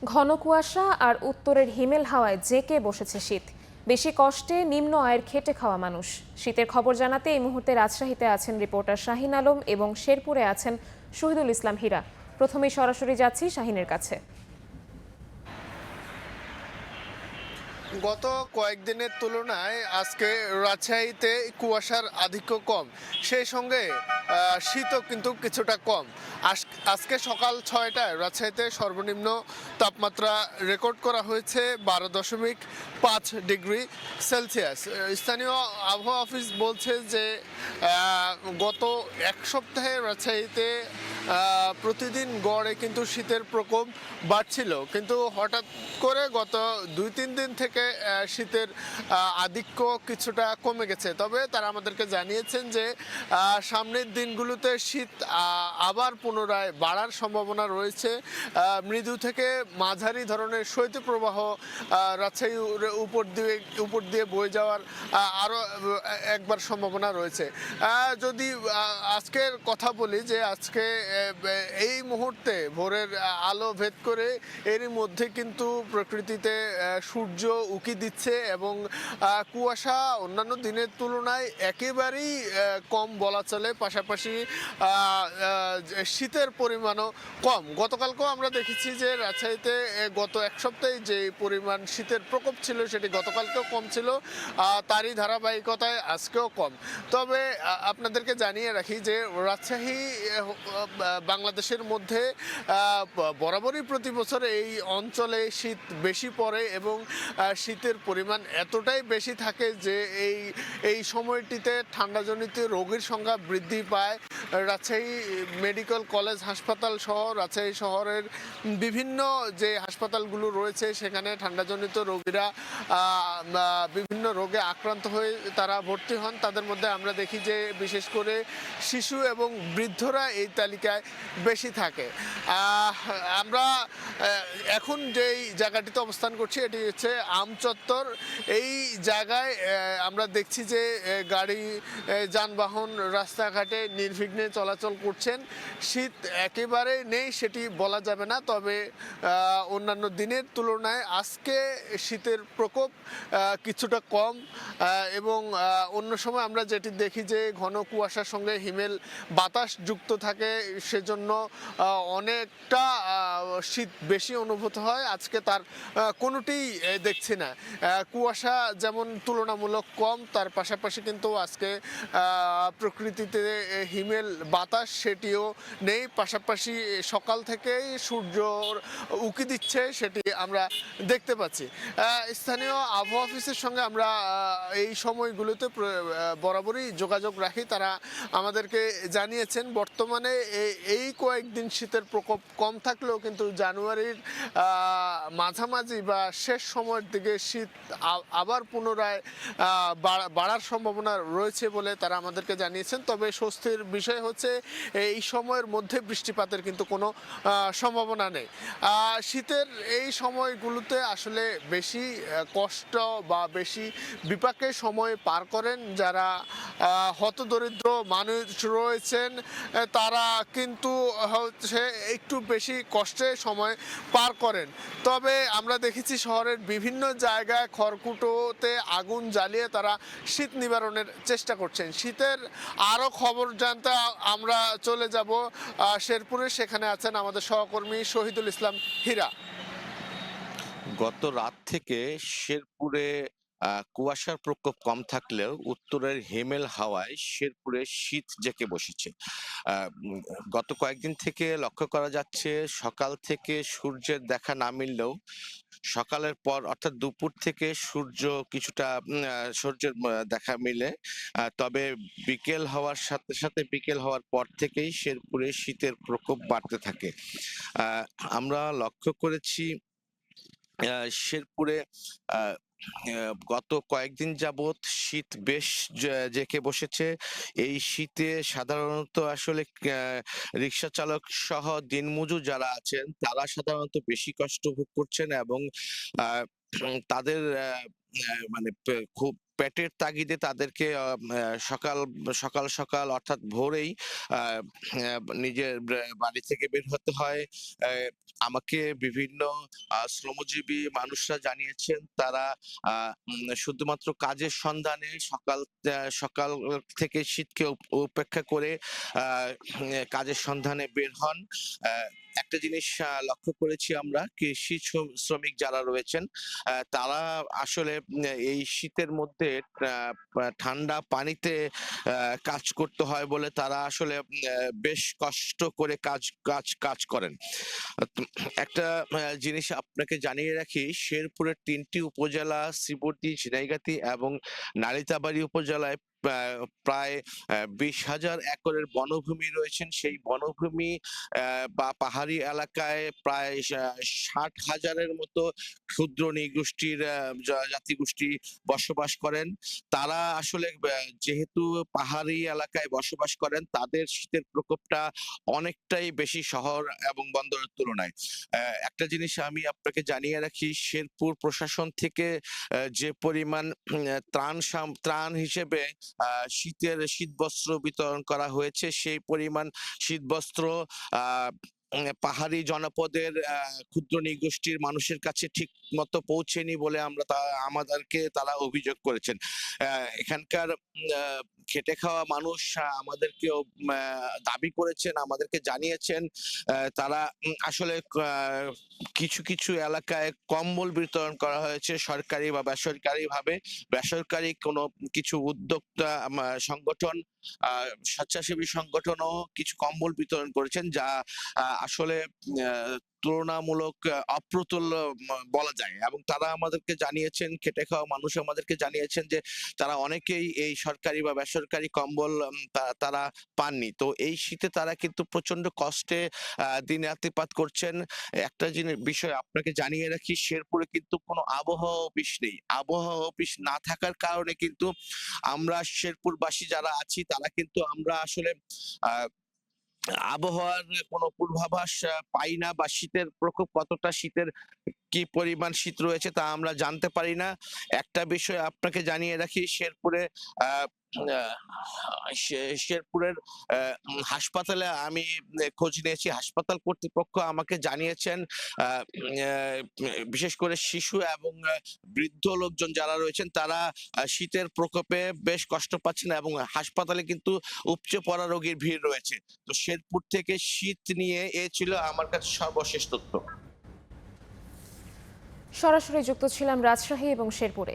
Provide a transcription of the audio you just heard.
ঘন কুয়াশা আর উত্তরের হিমেল হাওয়ায় জেঁকে বসেছে শীত। বেশি কষ্টে নিম্ন আয়ের খেটে খাওয়া মানুষ। শীতের খবর জানাতে এই মুহূর্তে রাজশাহীতে আছেন রিপোর্টার শাহিন আলম এবং শেরপুরে আছেন শহীদুল ইসলাম হীরা। প্রথমেই সরাসরি যাচ্ছি শাহিনের কাছে। গত কয়েকদিনের তুলনায় আজকে রাজশাহীতে কুয়াশার আধিক্য কম, সেই সঙ্গে শীতও কিন্তু কিছুটা কম। আজকে সকাল 6টায় রাজশাহীতে সর্বনিম্ন তাপমাত্রা রেকর্ড করা হয়েছে 12.5 ডিগ্রি সেলসিয়াস। স্থানীয় আবহাওয়া অফিস বলছে যে গত এক সপ্তাহে রাজশাহীতে প্রতিদিন গড়ে কিন্তু শীতের প্রকোপ বাড়ছিল, কিন্তু হঠাৎ করে গত 2-3 দিন থেকে শীতের আধিক্য কিছুটা কমে গেছে। তবে তারা আমাদেরকে জানিয়েছেন যে সামনের দিনগুলোতে শীত আবার পুনরায় বাড়ার সম্ভাবনা রয়েছে। মৃদু থেকে মাঝারি ধরনের শৈত্যপ্রবাহ রাজশাহীর উপর দিয়ে বয়ে যাওয়ার আরও একবার সম্ভাবনা রয়েছে। যদি আজকের কথা বলি, যে আজকে এই মুহূর্তে ভোরের আলো ভেদ করে এরই মধ্যে কিন্তু প্রকৃতিতে সূর্য উঁকি দিচ্ছে এবং কুয়াশা অন্যান্য দিনের তুলনায় একেবারেই কম বলা চলে। পাশাপাশি শীতের পরিমাণও কম। গতকালকেও আমরা দেখেছি যে রাজশাহীতে গত এক সপ্তাহে যে পরিমাণ শীতের প্রকোপ ছিল সেটি গতকালকেও কম ছিল, তারই ধারাবাহিকতায় আজকেও কম। তবে আপনাদেরকে জানিয়ে রাখি যে রাজশাহী বাংলাদেশের মধ্যে বরাবরই প্রতি বছর এই অঞ্চলে শীত বেশি পড়ে এবং শীতের পরিমাণ এতটাই বেশি থাকে যে এই সময়টিতে ঠান্ডাজনিত রোগীর সংখ্যা বৃদ্ধি পায়। রাজশাহী মেডিকেল কলেজ হাসপাতাল সহ রাজশাহী শহরের বিভিন্ন যে হাসপাতালগুলো রয়েছে সেখানে ঠান্ডাজনিত রোগীরা বিভিন্ন রোগে আক্রান্ত হয়ে তারা ভর্তি হন। তাদের মধ্যে আমরা দেখি যে বিশেষ করে শিশু এবং বৃদ্ধরা এই তালিকায় বেশি থাকে। আমরা এখন যেই জায়গাটিতে অবস্থান করছি এটি হচ্ছে আমচত্বর। এই জায়গায় আমরা দেখছি যে গাড়ি যানবাহন রাস্তাঘাটে নির্বিঘ্নে চলাচল করছেন। শীত একেবারে নেই সেটি বলা যাবে না, তবে অন্যান্য দিনের তুলনায় আজকে শীতের প্রকোপ কিছুটা কম এবং অন্য সময় আমরা যেটি দেখি যে ঘন কুয়াশার সঙ্গে হিমেল বাতাস যুক্ত থাকে, সেজন্য অনেকটা শীত বেশি অনুভূত হয়। আজকে তার কোনোটিই দেখছি না। কুয়াশা যেমন তুলনামূলক কম, তার পাশাপাশি কিন্তু আজকে প্রকৃতিতে হিমেল বাতাস সেটিও নেই। পাশাপাশি সকাল থেকেই সূর্য উঁকি দিচ্ছে সেটি আমরা দেখতে পাচ্ছি। স্থানীয় আবহাওয়া অফিসের সঙ্গে আমরা এই সময়গুলোতে বরাবরই যোগাযোগ রাখি। তারা আমাদেরকে জানিয়েছেন বর্তমানে এই কয়েকদিন শীতের প্রকোপ কম থাকলেও কিন্তু জানুয়ারির মাঝামাঝি বা শেষ সময়ের দিকে শীত আবার পুনরায় বাড়ার সম্ভাবনা রয়েছে বলে তারা আমাদেরকে জানিয়েছেন। তবে স্বস্তির বিষয় হচ্ছে এই সময়ের মধ্যে বৃষ্টিপাতের কিন্তু কোনো সম্ভাবনা নেই। শীতের এই সময়গুলোতে আসলে বেশি কষ্ট বা বেশি বিপাকে সময় পার করেন যারা হতদরিদ্র মানুষ রয়েছেন, তারা কিন্তু হচ্ছে একটু বেশি কষ্টে সময় পার করেন। তবে আমরা দেখেছি শহরের বিভিন্ন জায়গায় খড়কুটোতে আগুন জ্বালিয়ে তারা শীত নিবারণের চেষ্টা করছেন। শীতের আরও খবর জানতে আমরা চলে যাব শেরপুরে। সেখানে আছেন আমাদের সহকর্মী শহীদুল ইসলাম হীরা। গত রাত থেকে শেরপুরে কুয়াশার প্রকোপ কম থাকলেও উত্তরের হিমেল হাওয়ায় শেরপুরে শীত জেঁকে বসেছে। গত কয়েকদিন থেকে লক্ষ্য করা যাচ্ছে সকাল থেকে সূর্যের দেখা না মিললেও সকালের পর অর্থাৎ দুপুর থেকে সূর্য কিছুটা সূর্যের দেখা মিলে, তবে বিকেল হওয়ার সাথে সাথে বিকেল হওয়ার পর থেকেই শেরপুরে শীতের প্রকোপ বাড়তে থাকে। আমরা লক্ষ্য করেছি শেরপুরে গত কয়েকদিন যাবৎ শীত বেশ জেঁকে বসেছে। এই শীতে সাধারণত আসলে রিক্সা চালক সহ দিনমজুর যারা আছেন তারা সাধারণত বেশি কষ্ট ভোগ করছেন এবং তাদের মানে খুব পেটের তাগিদে তাদেরকে সকাল সকাল সকাল অর্থাৎ ভোরেই আহ, নিজের বাড়ি থেকে বের হতে হয়। আমাকে বিভিন্ন শ্রমজীবী মানুষরা জানিয়েছেন তারা শুধুমাত্র কাজের সন্ধানে সকাল সকাল থেকে শীতকে উপেক্ষা করে কাজের সন্ধানে বের হন। একটা জিনিস লক্ষ্য করেছি আমরা, কৃষি শ্রমিক যারা রয়েছেন তারা আসলে এই শীতের মধ্যে ঠান্ডা পানিতে কাজ করতে হয় বলে তারা আসলে বেশ কষ্ট করে কাজ কাজ কাজ করেন। একটা জিনিস আপনাকে জানিয়ে রাখি, শেরপুরের ৩টি উপজেলা শ্রীবর্দী, ঝিনাইগাতী এবং নালিতাবাড়ী উপজেলায় প্রায় ২০,০০০ একরের বনভূমি রয়েছেন। সেই বনভূমি বা পাহাড়ি এলাকায় প্রায় ৬০,০০০-এর মতো ক্ষুদ্র নৃগোষ্ঠীর জাতিগোষ্ঠী বসবাস করেন। তারা আসলে যেহেতু পাহাড়ি এলাকায় বসবাস করেন, তাদের শীতের প্রকোপটা অনেকটাই বেশি শহর এবং বন্দরের তুলনায়। একটা জিনিস আমি আপনাকে জানিয়ে রাখি, শেরপুর প্রশাসন থেকে যে পরিমাণ ত্রাণ হিসেবে শীতবস্ত্র বিতরণ করা হয়েছে, সেই পরিমাণ শীতবস্ত্র আহ পাহাড়ি জনপদের ক্ষুদ্র নৃগোষ্ঠীর মানুষের কাছে ঠিক মতো পৌঁছেনি বলে আমাদেরকে তারা অভিযোগ করেছেন। এখানকার খেটে খাওয়া মানুষ আমাদেরকেও দাবি করেছেন, আমাদেরকে জানিয়েছেন তারা আসলে কিছু কিছু এলাকায় কম্বল বিতরণ করা হয়েছে সরকারি বা বেসরকারি ভাবে। বেসরকারি কোনো কিছু উদ্যোক্তা সংগঠন, স্বেচ্ছাসেবী সংগঠনও কিছু কম্বল বিতরণ করেছেন, যা আসলে তুলনামূলক অপ্রতুল বলা যায়। এবং তারা আমাদেরকে জানিয়েছেন, খেটে খাওয়া মানুষ আমাদেরকে জানিয়েছেন যে তারা অনেকেই এই সরকারি বা বেসরকারি কম্বল তারা পাননি। তো এই শীতে তারা কিন্তু প্রচন্ড কষ্টে দিন রাত্রিপাত করছেন। একটা বিষয় আপনাকে জানিয়ে রাখি, শেরপুরে কিন্তু কোনো আবহাওয়া অফিস নেই। আবহাওয়া অফিস না থাকার কারণে কিন্তু আমরা শেরপুরবাসী যারা আছি তারা কিন্তু আমরা আসলে আহ আবহাওয়ার কোনো পূর্বাভাস পাই না, বা শীতের প্রকোপ কতটা, শীতের কি পরিমাণ শীত রয়েছে তা আমরা জানতে পারি না। একটা বিষয় আপনাকে জানিয়ে রাখি, শেরপুরে আহ শেরপুরের হাসপাতালে আমি খোঁজ নিয়েছি। হাসপাতাল কর্তৃপক্ষ আমাকে জানিয়েছেন বিশেষ করে শিশু এবং বৃদ্ধ লোকজন যারা রয়েছেন তারা শীতের প্রকোপে বেশ কষ্ট পাচ্ছেন এবং হাসপাতালে কিন্তু উপচে পড়া রোগীর ভিড় রয়েছে। তো শেরপুর থেকে শীত নিয়ে এ ছিল আমার কাছে সর্বশেষ তথ্য। সরাসরি যুক্ত ছিলাম রাজশাহী এবং শেরপুরে।